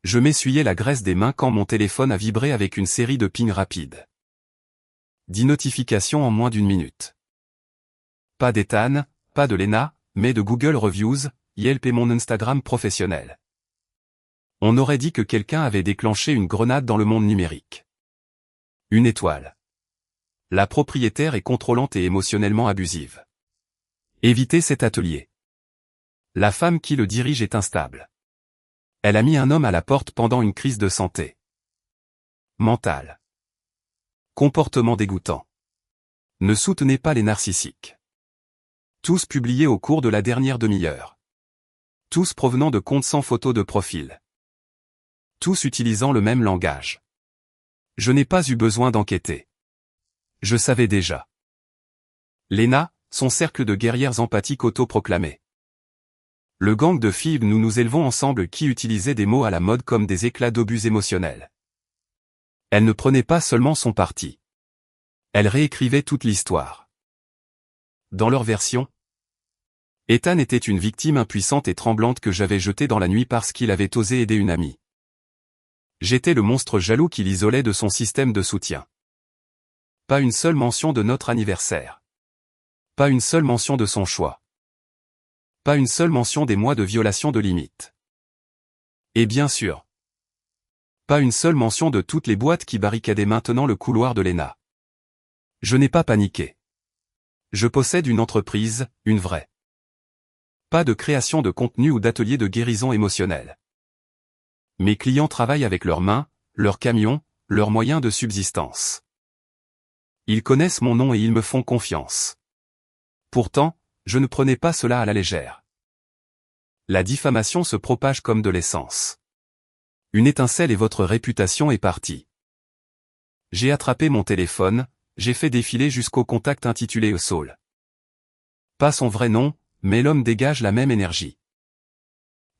A: Je m'essuyais la graisse des mains quand mon téléphone a vibré avec une série de pings rapides. 10 notifications en moins d'une minute. Pas d'Ethan, pas de Lena, mais de Google Reviews, Yelp et mon Instagram professionnel. On aurait dit que quelqu'un avait déclenché une grenade dans le monde numérique. Une étoile. La propriétaire est contrôlante et émotionnellement abusive. Évitez cet atelier. La femme qui le dirige est instable. Elle a mis un homme à la porte pendant une crise de santé mentale. Comportement dégoûtant. Ne soutenez pas les narcissiques. Tous publiés au cours de la dernière demi-heure. Tous provenant de comptes sans photo de profil. Tous utilisant le même langage. Je n'ai pas eu besoin d'enquêter. Je savais déjà. Lena, son cercle de guerrières empathiques autoproclamées. Le gang de filles nous nous élevons ensemble qui utilisaient des mots à la mode comme des éclats d'obus émotionnels. Elle ne prenait pas seulement son parti. Elle réécrivait toute l'histoire. Dans leur version, Ethan était une victime impuissante et tremblante que j'avais jetée dans la nuit parce qu'il avait osé aider une amie. J'étais le monstre jaloux qui l'isolait de son système de soutien. Pas une seule mention de notre anniversaire. Pas une seule mention de son choix. Pas une seule mention des mois de violation de limites. Et bien sûr, pas une seule mention de toutes les boîtes qui barricadaient maintenant le couloir de Lena. Je n'ai pas paniqué. Je possède une entreprise, une vraie. Pas de création de contenu ou d'atelier de guérison émotionnelle. Mes clients travaillent avec leurs mains, leurs camions, leurs moyens de subsistance. Ils connaissent mon nom et ils me font confiance. Pourtant, je ne prenais pas cela à la légère. La diffamation se propage comme de l'essence. Une étincelle et votre réputation est partie. J'ai attrapé mon téléphone, j'ai fait défiler jusqu'au contact intitulé Saul. Pas son vrai nom, mais l'homme dégage la même énergie.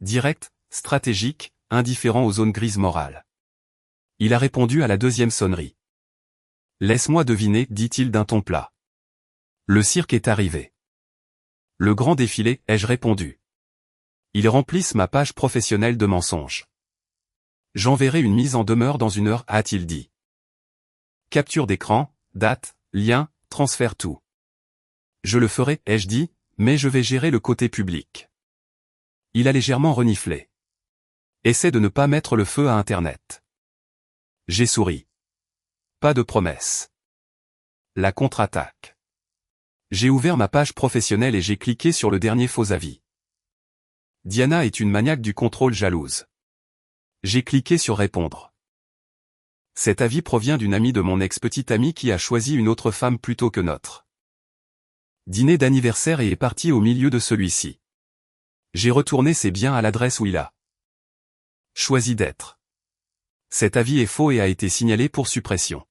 A: Direct, stratégique, indifférent aux zones grises morales. Il a répondu à la deuxième sonnerie. Laisse-moi deviner, dit-il d'un ton plat. Le cirque est arrivé. Le grand défilé, ai-je répondu. Ils remplissent ma page professionnelle de mensonges. J'enverrai une mise en demeure dans 1 heure, a-t-il dit. Capture d'écran, date, lien, transfère tout. Je le ferai, ai-je dit, mais je vais gérer le côté public. Il a légèrement reniflé. Essaie de ne pas mettre le feu à Internet. J'ai souri. Pas de promesse. La contre-attaque. J'ai ouvert ma page professionnelle et j'ai cliqué sur le dernier faux avis. Diana est une maniaque du contrôle jalouse. J'ai cliqué sur répondre. Cet avis provient d'une amie de mon ex-petite amie qui a choisi une autre femme plutôt que notre. Dîner d'anniversaire et est parti au milieu de celui-ci. J'ai retourné ses biens à l'adresse où il a choisi d'être. Cet avis est faux et a été signalé pour suppression.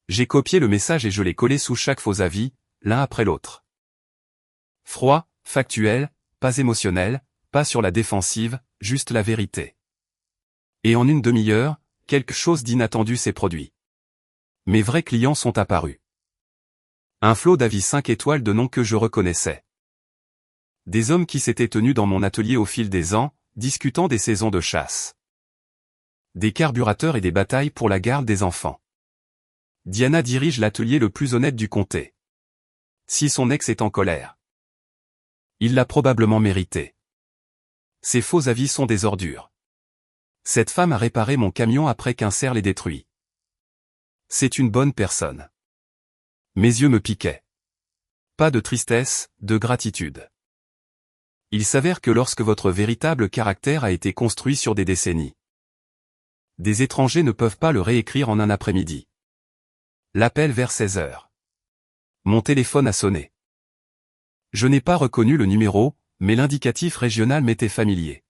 A: J'ai copié le message et je l'ai collé sous chaque faux avis, l'un après l'autre. Froid, factuel, pas émotionnel, pas sur la défensive, juste la vérité. Et en 1 demi-heure, quelque chose d'inattendu s'est produit. Mes vrais clients sont apparus. Un flot d'avis 5 étoiles de noms que je reconnaissais. Des hommes qui s'étaient tenus dans mon atelier au fil des ans, discutant des saisons de chasse. Des carburateurs et des batailles pour la garde des enfants. Diana dirige l'atelier le plus honnête du comté. Si son ex est en colère, il l'a probablement mérité. Ces faux avis sont des ordures. Cette femme a réparé mon camion après qu'un cerf l'ait détruit. C'est une bonne personne. Mes yeux me piquaient. Pas de tristesse, de gratitude. Il s'avère que lorsque votre véritable caractère a été construit sur des décennies, des étrangers ne peuvent pas le réécrire en un après-midi. L'appel vers 16 heures. Mon téléphone a sonné. Je n'ai pas reconnu le numéro, mais l'indicatif régional m'était familier.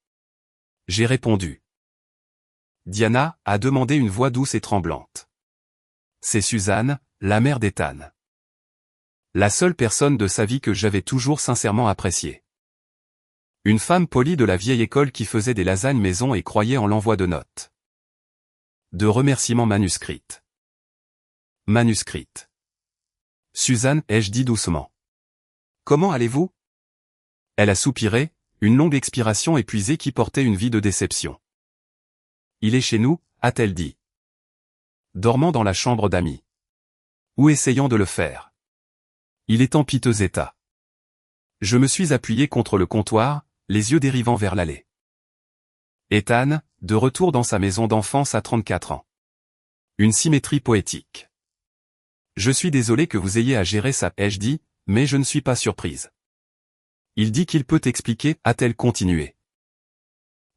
A: J'ai répondu. Diana, a demandé une voix douce et tremblante. C'est Suzanne, la mère d'Ethan. La seule personne de sa vie que j'avais toujours sincèrement appréciée. Une femme polie de la vieille école qui faisait des lasagnes maison et croyait en l'envoi de notes. De remerciements manuscrites. Manuscrite. Suzanne, ai-je dit doucement. Comment allez-vous? Elle a soupiré, une longue expiration épuisée qui portait une vie de déception. Il est chez nous, a-t-elle dit. Dormant dans la chambre d'amis. Ou essayant de le faire. Il est en piteux état. Je me suis appuyé contre le comptoir, les yeux dérivant vers l'allée. Ethan, de retour dans sa maison d'enfance à 34 ans. Une symétrie poétique. Je suis désolé que vous ayez à gérer ça, ai-je dit, mais je ne suis pas surprise. Il dit qu'il peut expliquer, a-t-elle continué.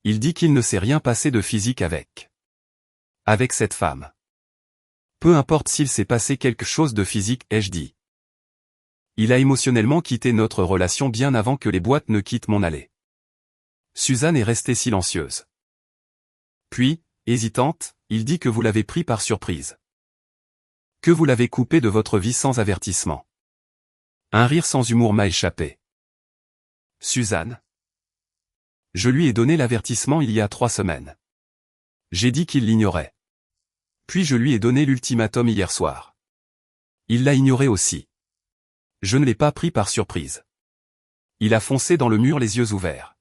A: Il dit qu'il ne s'est rien passé de physique avec cette femme. Peu importe s'il s'est passé quelque chose de physique, ai-je dit. Il a émotionnellement quitté notre relation bien avant que les boîtes ne quittent mon allée. Suzanne est restée silencieuse. Puis, hésitante, il dit que vous l'avez pris par surprise. Que vous l'avez coupé de votre vie sans avertissement. Un rire sans humour m'a échappé. Suzanne. Je lui ai donné l'avertissement il y a 3 semaines. J'ai dit qu'il l'ignorait. Puis je lui ai donné l'ultimatum hier soir. Il l'a ignoré aussi. Je ne l'ai pas pris par surprise. Il a foncé dans le mur les yeux ouverts.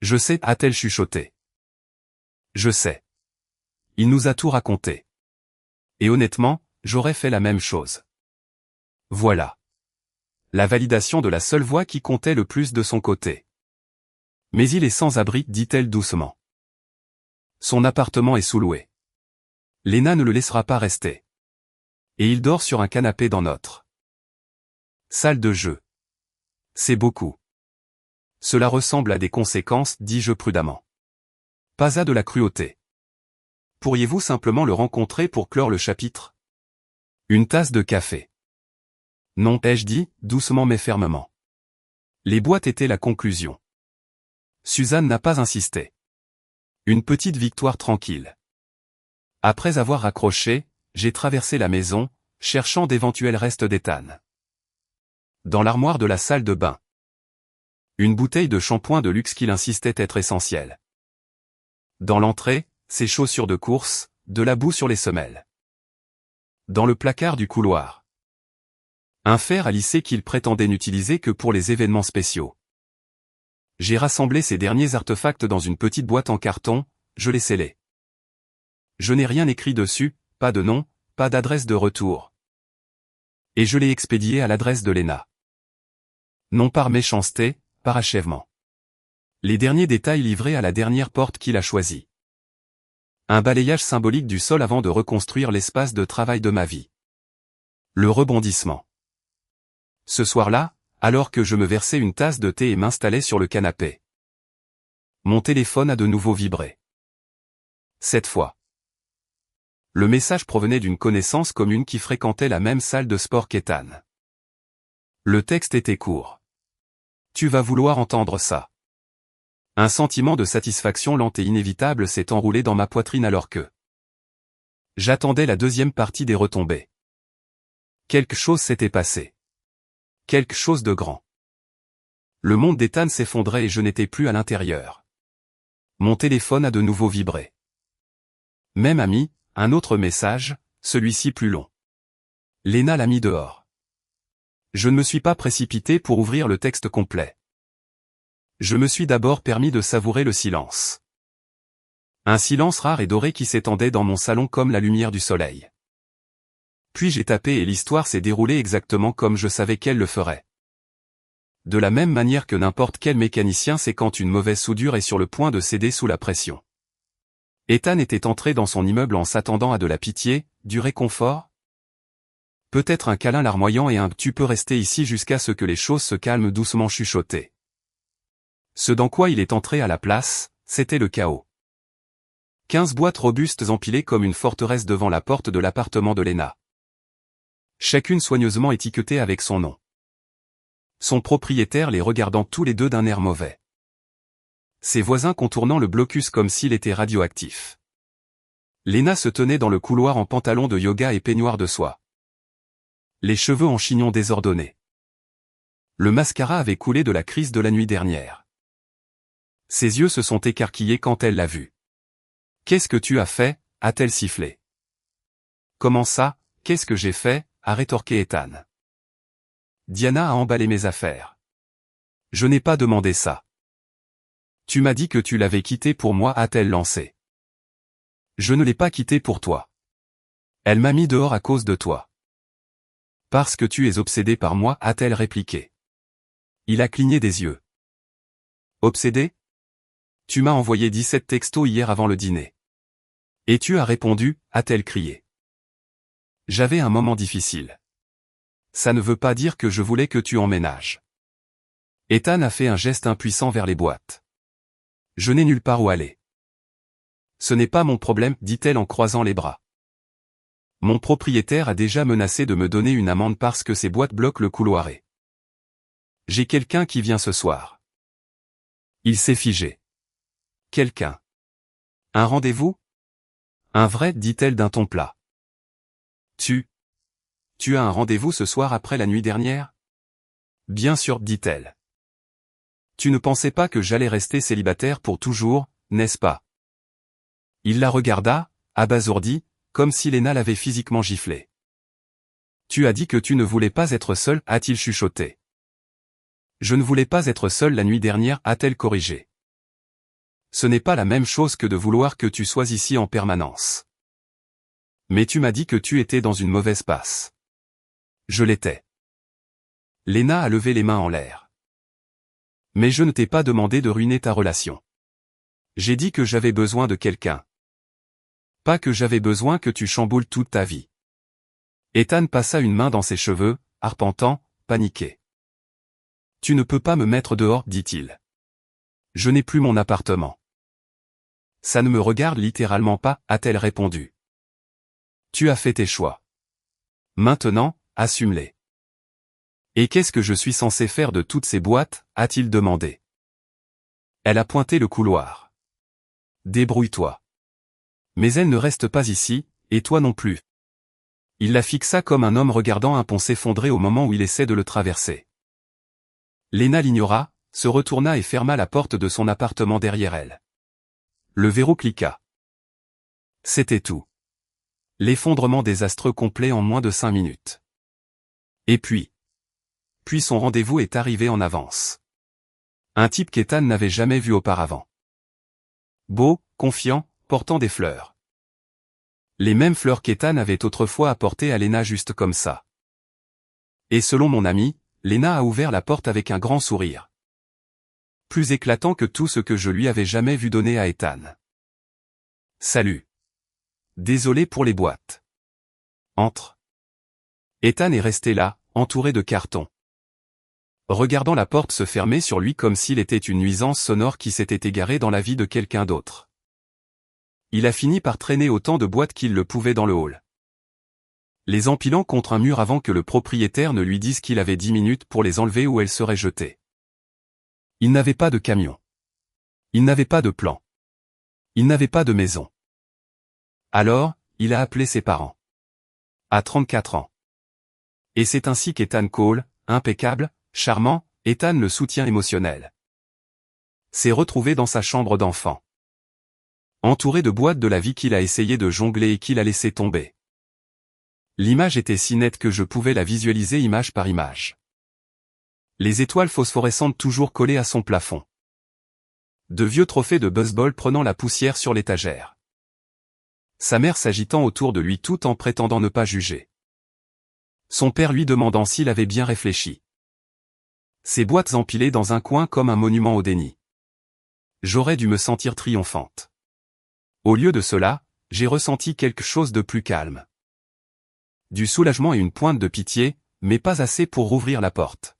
A: Je sais, a-t-elle chuchoté. Je sais. Il nous a tout raconté. Et honnêtement, j'aurais fait la même chose. Voilà. La validation de la seule voix qui comptait le plus de son côté. Mais il est sans abri, dit-elle doucement. Son appartement est sous-loué. Léna ne le laissera pas rester. Et il dort sur un canapé dans notre salle de jeu. C'est beaucoup. Cela ressemble à des conséquences, dis-je prudemment. Pas à de la cruauté. Pourriez-vous simplement le rencontrer pour clore le chapitre? Une tasse de café. Non, ai-je dit, doucement mais fermement. Les boîtes étaient la conclusion. Suzanne n'a pas insisté. Une petite victoire tranquille. Après avoir raccroché, j'ai traversé la maison, cherchant d'éventuels restes d'Ethan. Dans l'armoire de la salle de bain. Une bouteille de shampoing de luxe qu'il insistait être essentielle. Dans l'entrée, ses chaussures de course, de la boue sur les semelles. Dans le placard du couloir. Un fer à lisser qu'il prétendait n'utiliser que pour les événements spéciaux. J'ai rassemblé ces derniers artefacts dans une petite boîte en carton, je les scellés. Je n'ai rien écrit dessus, pas de nom, pas d'adresse de retour. Et je l'ai expédié à l'adresse de Léna. Non par méchanceté, par achèvement. Les derniers détails livrés à la dernière porte qu'il a choisie. Un balayage symbolique du sol avant de reconstruire l'espace de travail de ma vie. Le rebondissement. Ce soir-là, alors que je me versais une tasse de thé et m'installais sur le canapé. Mon téléphone a de nouveau vibré. Cette fois. Le message provenait d'une connaissance commune qui fréquentait la même salle de sport qu'Ethan. Le texte était court. Tu vas vouloir entendre ça. Un sentiment de satisfaction lente et inévitable s'est enroulé dans ma poitrine alors que j'attendais la deuxième partie des retombées. Quelque chose s'était passé. Quelque chose de grand. Le monde d'Ethan s'effondrait et je n'étais plus à l'intérieur. Mon téléphone a de nouveau vibré. Même ami, un autre message, celui-ci plus long. Léna l'a mis dehors. Je ne me suis pas précipité pour ouvrir le texte complet. Je me suis d'abord permis de savourer le silence. Un silence rare et doré qui s'étendait dans mon salon comme la lumière du soleil. Puis j'ai tapé et l'histoire s'est déroulée exactement comme je savais qu'elle le ferait. De la même manière que n'importe quel mécanicien sait quand une mauvaise soudure est sur le point de céder sous la pression. Ethan était entré dans son immeuble en s'attendant à de la pitié, du réconfort. Peut-être un câlin larmoyant et un « tu peux rester ici jusqu'à ce que les choses se calment » doucement chuchoté. Ce dans quoi il est entré à la place, c'était le chaos. 15 boîtes robustes empilées comme une forteresse devant la porte de l'appartement de Léna. Chacune soigneusement étiquetée avec son nom. Son propriétaire les regardant tous les deux d'un air mauvais. Ses voisins contournant le blocus comme s'il était radioactif. Léna se tenait dans le couloir en pantalon de yoga et peignoir de soie. Les cheveux en chignon désordonnés. Le mascara avait coulé de la crise de la nuit dernière. Ses yeux se sont écarquillés quand elle l'a vu. « Qu'est-ce que tu as fait ?» a-t-elle sifflé. « Comment ça, qu'est-ce que j'ai fait ?» a rétorqué Ethan. Diana a emballé mes affaires. Je n'ai pas demandé ça. Tu m'as dit que tu l'avais quitté pour moi, a-t-elle lancé. Je ne l'ai pas quitté pour toi. Elle m'a mis dehors à cause de toi. Parce que tu es obsédé par moi, a-t-elle répliqué. Il a cligné des yeux. Obsédé? Tu m'as envoyé 17 textos hier avant le dîner. Et tu as répondu, a-t-elle crié. J'avais un moment difficile. Ça ne veut pas dire que je voulais que tu emménages. Ethan a fait un geste impuissant vers les boîtes. Je n'ai nulle part où aller. Ce n'est pas mon problème, dit-elle en croisant les bras. Mon propriétaire a déjà menacé de me donner une amende parce que ces boîtes bloquent le couloir et... J'ai quelqu'un qui vient ce soir. Il s'est figé. Quelqu'un. Un rendez-vous? Un vrai, dit-elle d'un ton plat. Tu as un rendez-vous ce soir après la nuit dernière? Bien sûr, dit-elle. Tu ne pensais pas que j'allais rester célibataire pour toujours, n'est-ce pas? Il la regarda, abasourdi, comme si Léna l'avait physiquement giflé. Tu as dit que tu ne voulais pas être seul, a-t-il chuchoté. Je ne voulais pas être seul la nuit dernière, a-t-elle corrigé. Ce n'est pas la même chose que de vouloir que tu sois ici en permanence. Mais tu m'as dit que tu étais dans une mauvaise passe. Je l'étais. Léna a levé les mains en l'air. Mais je ne t'ai pas demandé de ruiner ta relation. J'ai dit que j'avais besoin de quelqu'un. Pas que j'avais besoin que tu chamboules toute ta vie. Ethan passa une main dans ses cheveux, arpentant, paniqué. Tu ne peux pas me mettre dehors, dit-il. Je n'ai plus mon appartement. Ça ne me regarde littéralement pas, a-t-elle répondu. Tu as fait tes choix. Maintenant, assume-les. Et qu'est-ce que je suis censé faire de toutes ces boîtes, a-t-il demandé. Elle a pointé le couloir. Débrouille-toi. Mais elle ne reste pas ici, et toi non plus. Il la fixa comme un homme regardant un pont s'effondrer au moment où il essaie de le traverser. Léna l'ignora, se retourna et ferma la porte de son appartement derrière elle. Le verrou cliqua. C'était tout. L'effondrement désastreux complet en moins de 5 minutes. Et puis son rendez-vous est arrivé en avance. Un type qu'Ethan n'avait jamais vu auparavant. Beau, confiant, portant des fleurs. Les mêmes fleurs qu'Ethan avait autrefois apportées à Léna juste comme ça. Et selon mon ami, Léna a ouvert la porte avec un grand sourire. Plus éclatant que tout ce que je lui avais jamais vu donner à Ethan. Salut. Désolé pour les boîtes. Entre. Ethan est resté là, entouré de cartons. Regardant la porte se fermer sur lui comme s'il était une nuisance sonore qui s'était égarée dans la vie de quelqu'un d'autre. Il a fini par traîner autant de boîtes qu'il le pouvait dans le hall. Les empilant contre un mur avant que le propriétaire ne lui dise qu'il avait 10 minutes pour les enlever ou elles seraient jetées. Il n'avait pas de camion. Il n'avait pas de plan. Il n'avait pas de maison. Alors, il a appelé ses parents. À 34 ans. Et c'est ainsi qu'Ethan Cole, impeccable, charmant, Ethan le soutien émotionnel, s'est retrouvé dans sa chambre d'enfant. Entouré de boîtes de la vie qu'il a essayé de jongler et qu'il a laissé tomber. L'image était si nette que je pouvais la visualiser image par image. Les étoiles phosphorescentes toujours collées à son plafond. De vieux trophées de baseball prenant la poussière sur l'étagère. Sa mère s'agitant autour de lui tout en prétendant ne pas juger. Son père lui demandant s'il avait bien réfléchi. Ces boîtes empilées dans un coin comme un monument au déni. J'aurais dû me sentir triomphante. Au lieu de cela, j'ai ressenti quelque chose de plus calme. Du soulagement et une pointe de pitié, mais pas assez pour rouvrir la porte.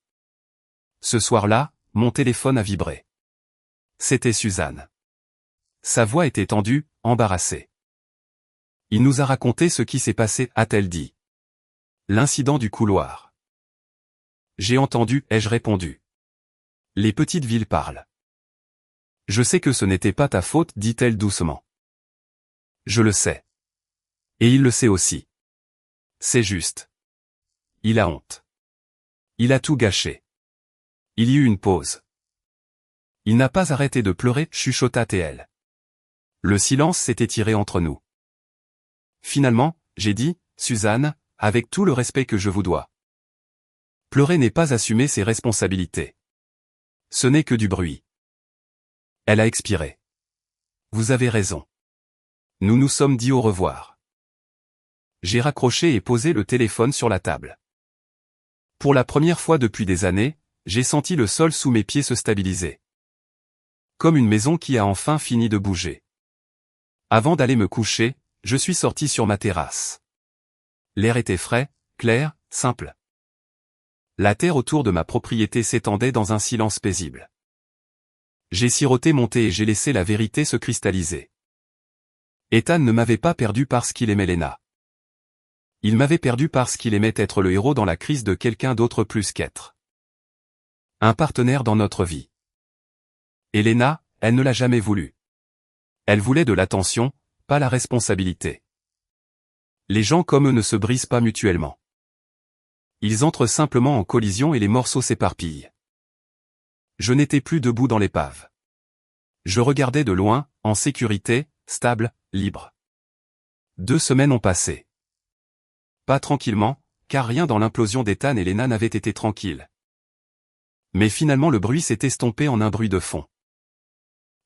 A: Ce soir-là, mon téléphone a vibré. C'était Suzanne. Sa voix était tendue, embarrassée. Il nous a raconté ce qui s'est passé, a-t-elle dit. L'incident du couloir. J'ai entendu, ai-je répondu. Les petites villes parlent. Je sais que ce n'était pas ta faute, dit-elle doucement. Je le sais. Et il le sait aussi. C'est juste. Il a honte. Il a tout gâché. Il y eut une pause. Il n'a pas arrêté de pleurer, chuchota T.L. Le silence s'est étiré entre nous. Finalement, j'ai dit, Suzanne, avec tout le respect que je vous dois. Pleurer n'est pas assumer ses responsabilités. Ce n'est que du bruit. Elle a expiré. Vous avez raison. Nous nous sommes dit au revoir. J'ai raccroché et posé le téléphone sur la table. Pour la première fois depuis des années, j'ai senti le sol sous mes pieds se stabiliser. Comme une maison qui a enfin fini de bouger. Avant d'aller me coucher, je suis sorti sur ma terrasse. L'air était frais, clair, simple. La terre autour de ma propriété s'étendait dans un silence paisible. J'ai siroté mon thé et j'ai laissé la vérité se cristalliser. Ethan ne m'avait pas perdu parce qu'il aimait Léna. Il m'avait perdu parce qu'il aimait être le héros dans la crise de quelqu'un d'autre plus qu'être un partenaire dans notre vie. Elena, elle ne l'a jamais voulu. Elle voulait de l'attention, pas la responsabilité. Les gens comme eux ne se brisent pas mutuellement. Ils entrent simplement en collision et les morceaux s'éparpillent. Je n'étais plus debout dans l'épave. Je regardais de loin, en sécurité, stable, libre. 2 semaines ont passé. Pas tranquillement, car rien dans l'implosion d'Ethan et Lena n'avait été tranquille. Mais finalement le bruit s'est estompé en un bruit de fond.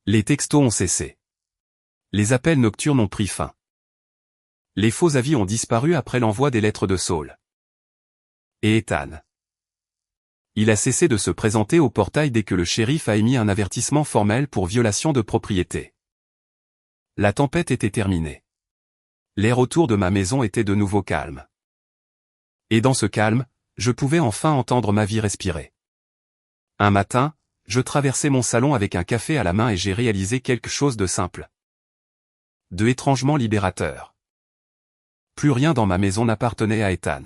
A: Les textos ont cessé. Les appels nocturnes ont pris fin. Les faux avis ont disparu après l'envoi des lettres de Saul. Et Ethan. Il a cessé de se présenter au portail dès que le shérif a émis un avertissement formel pour violation de propriété. La tempête était terminée. L'air autour de ma maison était de nouveau calme. Et dans ce calme, je pouvais enfin entendre ma vie respirer. Un matin, je traversais mon salon avec un café à la main et j'ai réalisé quelque chose de simple. De étrangement libérateur. Plus rien dans ma maison n'appartenait à Ethan.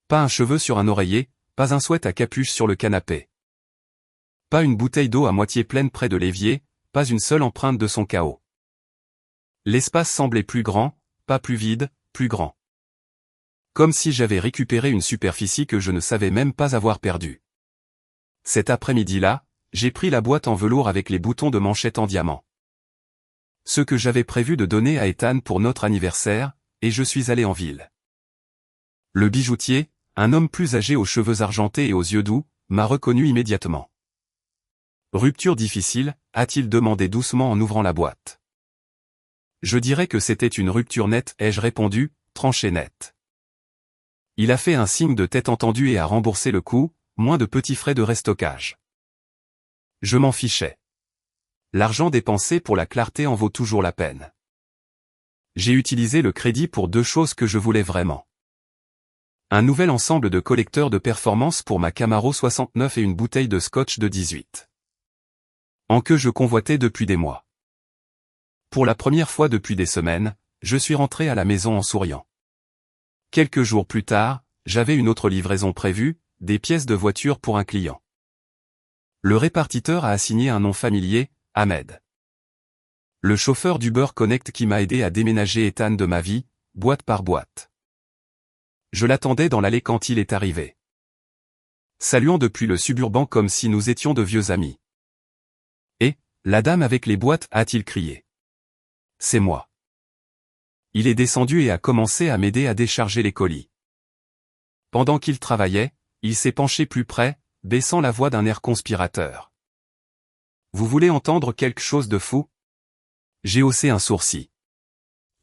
A: Pas un cheveu sur un oreiller, pas un sweat à capuche sur le canapé. Pas une bouteille d'eau à moitié pleine près de l'évier, pas une seule empreinte de son chaos. L'espace semblait plus grand, pas plus vide, plus grand. Comme si j'avais récupéré une superficie que je ne savais même pas avoir perdue. Cet après-midi-là, j'ai pris la boîte en velours avec les boutons de manchette en diamant. Ce que j'avais prévu de donner à Ethan pour notre anniversaire, et je suis allé en ville. Le bijoutier, un homme plus âgé aux cheveux argentés et aux yeux doux, m'a reconnu immédiatement. Rupture difficile, a-t-il demandé doucement en ouvrant la boîte. Je dirais que c'était une rupture nette, ai-je répondu, tranchée net. Il a fait un signe de tête entendu et a remboursé le coup, moins de petits frais de restockage. Je m'en fichais. L'argent dépensé pour la clarté en vaut toujours la peine. J'ai utilisé le crédit pour 2 choses que je voulais vraiment. Un nouvel ensemble de collecteurs de performance pour ma Camaro 69 et une bouteille de scotch de 18. En que je convoitais depuis des mois. Pour la première fois depuis des semaines, je suis rentré à la maison en souriant. Quelques jours plus tard, j'avais une autre livraison prévue, des pièces de voiture pour un client. Le répartiteur a assigné un nom familier, Ahmed. Le chauffeur d'Uber Connect qui m'a aidé à déménager Ethan de ma vie, boîte par boîte. Je l'attendais dans l'allée quand il est arrivé. Saluant depuis le suburban comme si nous étions de vieux amis. Et, la dame avec les boîtes, a-t-il crié. C'est moi. Il est descendu et a commencé à m'aider à décharger les colis. Pendant qu'il travaillait, il s'est penché plus près, baissant la voix d'un air conspirateur. Vous voulez entendre quelque chose de fou? J'ai haussé un sourcil.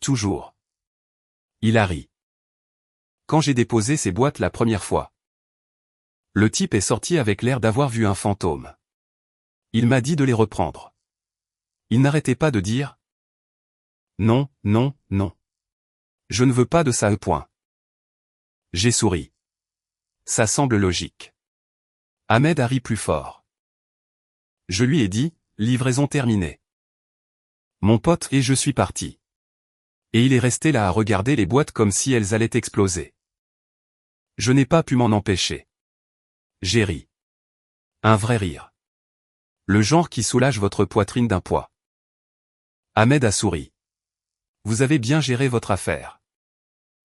A: Toujours. Il a ri. Quand j'ai déposé ces boîtes la première fois. Le type est sorti avec l'air d'avoir vu un fantôme. Il m'a dit de les reprendre. Il n'arrêtait pas de dire. Non, non, non. Je ne veux pas de ça, point. J'ai souri. Ça semble logique. Ahmed a ri plus fort. Je lui ai dit, livraison terminée. Mon pote et je suis parti. Et il est resté là à regarder les boîtes comme si elles allaient exploser. Je n'ai pas pu m'en empêcher. J'ai ri. Un vrai rire. Le genre qui soulage votre poitrine d'un poids. Ahmed a souri. Vous avez bien géré votre affaire.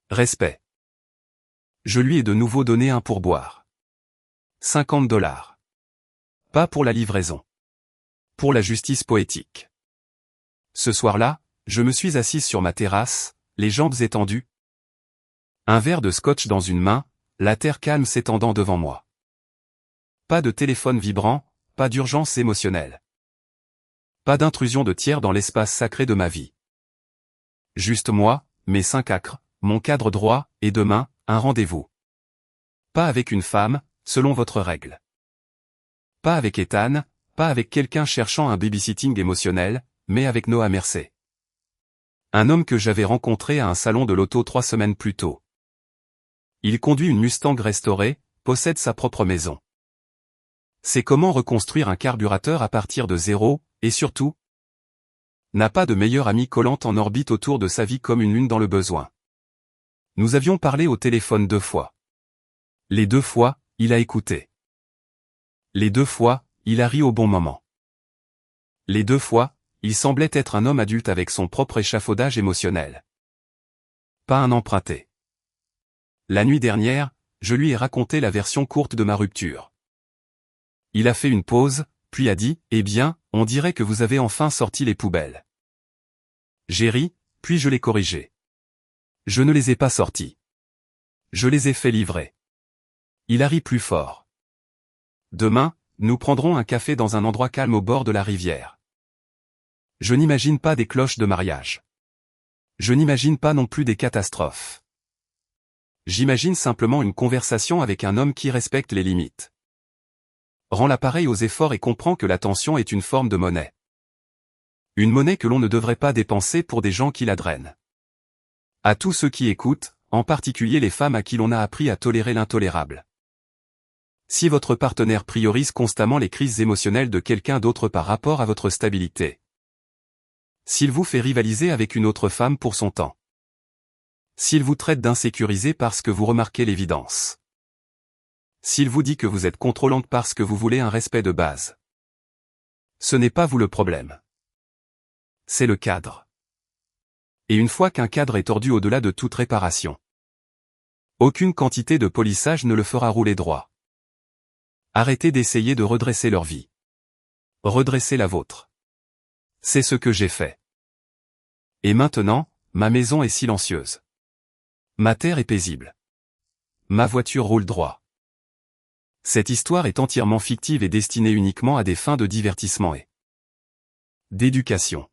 A: Respect. Je lui ai de nouveau donné un pourboire. $50. Pas pour la livraison. Pour la justice poétique. Ce soir-là, je me suis assise sur ma terrasse, les jambes étendues. Un verre de scotch dans une main, la terre calme s'étendant devant moi. Pas de téléphone vibrant, pas d'urgence émotionnelle. Pas d'intrusion de tiers dans l'espace sacré de ma vie. Juste moi, mes 5 acres, mon cadre droit, et demain, un rendez-vous. Pas avec une femme, selon votre règle. Pas avec Ethan, pas avec quelqu'un cherchant un babysitting émotionnel, mais avec Noah Mercé. Un homme que j'avais rencontré à un salon de l'auto 3 semaines plus tôt. Il conduit une Mustang restaurée, possède sa propre maison. C'est comment reconstruire un carburateur à partir de zéro, et surtout, n'a pas de meilleure amie collante en orbite autour de sa vie comme une lune dans le besoin. Nous avions parlé au téléphone 2 fois. Les 2 fois, il a écouté. Les 2 fois, il a ri au bon moment. Les 2 fois, il semblait être un homme adulte avec son propre échafaudage émotionnel. Pas un emprunté. La nuit dernière, je lui ai raconté la version courte de ma rupture. Il a fait une pause, puis a dit, « Eh bien, on dirait que vous avez enfin sorti les poubelles. » J'ai ri, puis je l'ai corrigé. Je ne les ai pas sortis. Je les ai fait livrer. Il a ri plus fort. Demain, nous prendrons un café dans un endroit calme au bord de la rivière. Je n'imagine pas des cloches de mariage. Je n'imagine pas non plus des catastrophes. J'imagine simplement une conversation avec un homme qui respecte les limites. Rend l'appareil aux efforts et comprend que l'attention est une forme de monnaie. Une monnaie que l'on ne devrait pas dépenser pour des gens qui la drainent. À tous ceux qui écoutent, en particulier les femmes à qui l'on a appris à tolérer l'intolérable. Si votre partenaire priorise constamment les crises émotionnelles de quelqu'un d'autre par rapport à votre stabilité. S'il vous fait rivaliser avec une autre femme pour son temps. S'il vous traite d'insécurisé parce que vous remarquez l'évidence. S'il vous dit que vous êtes contrôlante parce que vous voulez un respect de base. Ce n'est pas vous le problème. C'est le cadre. Et une fois qu'un cadre est tordu au-delà de toute réparation, aucune quantité de polissage ne le fera rouler droit. Arrêtez d'essayer de redresser leur vie. Redressez la vôtre. C'est ce que j'ai fait. Et maintenant, ma maison est silencieuse. Ma terre est paisible. Ma voiture roule droit. Cette histoire est entièrement fictive et destinée uniquement à des fins de divertissement et d'éducation.